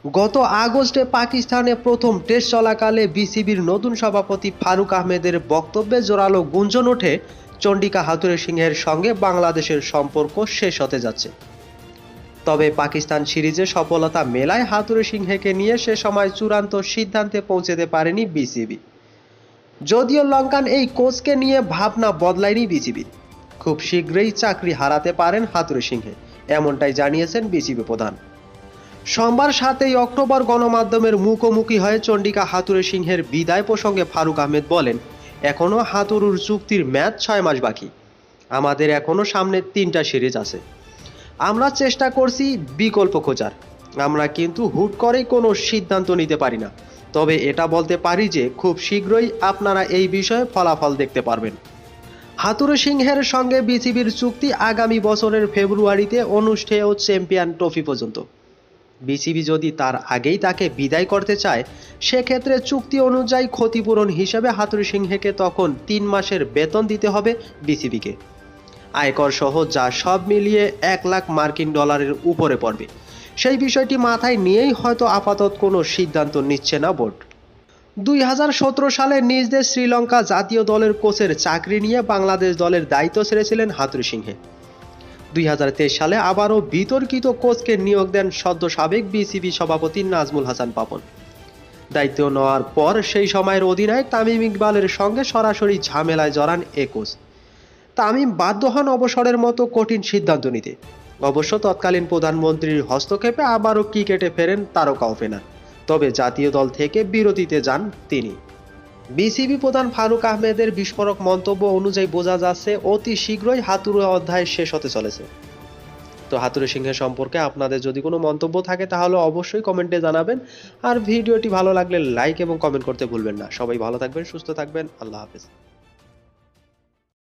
গত আগস্টে পাকিস্তানে প্রথম টেস্ট চলাকালে বিসিবির নতুন সভাপতি ফারুক আহমেদের বক্তব্যে জোরালো গুঞ্জন ওঠে চন্ডিকা হাথুরু সিংহের সঙ্গে বাংলাদেশের সম্পর্ক শেষ হতে যাচ্ছে। তবে পাকিস্তান সিরিজে সফলতা মেলায় হাথুরু সিংহকে নিয়ে সে সময় চূড়ান্ত সিদ্ধান্তে পৌঁছতে পারেনি বিসিবি। যদিও লঙ্কান এই কোচকে নিয়ে ভাবনা বদলায়নি বিসিবির। খুব শীঘ্রই চাকরি হারাতে পারেন হাথুরু সিংহে, এমনটাই জানিয়েছেন বিসিবি প্রধান। সোমবার 7 অক্টোবর গণমাধ্যমের মুখোমুখি হয়ে চন্ডিকা হাথুরু সিংহের বিদায় প্রসঙ্গে ফারুক আহমেদ বলেন, এখনও হাথুরুর চুক্তির মেয়াদ 6 মাস বাকি। আমাদের এখনও সামনে 3টা সিরিজ আছে। আমরা চেষ্টা করছি বিকল্প খোঁজার। আমরা কিন্তু হুট করেই কোনো সিদ্ধান্ত নিতে পারি না। তবে এটা বলতে পারি যে খুব শীঘ্রই আপনারা এই বিষয়ে ফলাফল দেখতে পারবেন। হাথুরু সিংহের সঙ্গে বিসিবির চুক্তি আগামী বছরের ফেব্রুয়ারিতে অনুষ্ঠেয় চ্যাম্পিয়ন ট্রফি পর্যন্ত। বিসিবি যদি তার আগেই তাকে বিদায় করতে চায়, সেক্ষেত্রে চুক্তি অনুযায়ী ক্ষতিপূরণ হিসেবে হাথুরু সিংহকে তখন 3 মাসের বেতন দিতে হবে বিসিবিকে, আয়কর সহ, যা সব মিলিয়ে $1,00,000 উপরে পড়বে। সেই বিষয়টি মাথায় নিয়েই হয়তো আপাতত কোনো সিদ্ধান্ত নিচ্ছে না বোর্ড। 2017 সালে নিজ দেশ শ্রীলঙ্কা জাতীয় দলের কোচের চাকরি নিয়ে বাংলাদেশ দলের দায়িত্ব ছেড়েছিলেন হাথুরু সিংহে। 2023 সালে আবারও বিতর্কিত কোচকে নিয়োগ দেন সদ্য সাবেক বিসিবি সভাপতি নাজমুল হাসান পাপন। দায়িত্ব নেওয়ার পর সেই সময়ের অধিনায়ক তামিম ইকবালের সঙ্গে সরাসরি ঝামেলায় জড়ান এ কোচ। তামিম বাধ্য হন অবসরের মতো কঠিন সিদ্ধান্ত নিতে। অবশ্য তৎকালীন প্রধানমন্ত্রীর হস্তক্ষেপে আবারও ক্রিকেটে ফেরেন তারকা ওপেনার। তবে জাতীয় দল থেকে বিরতিতে যান তিনি। বিসিবি প্রধান ফারুক আহমেদের বিস্ফোরক মন্তব্য অনুযায়ী বোঝা যাচ্ছে অতি শীঘ্রই হাথুরু অধ্যায় শেষ হতে চলেছে। তো হাথুরু সিংহের সম্পর্কে আপনাদের যদি কোনো মন্তব্য থাকে তাহলে অবশ্যই কমেন্টে জানাবেন। আর ভিডিওটি ভালো লাগলে লাইক এবং কমেন্ট করতে ভুলবেন না। সবাই ভালো থাকবেন, সুস্থ থাকবেন। আল্লাহ হাফেজ।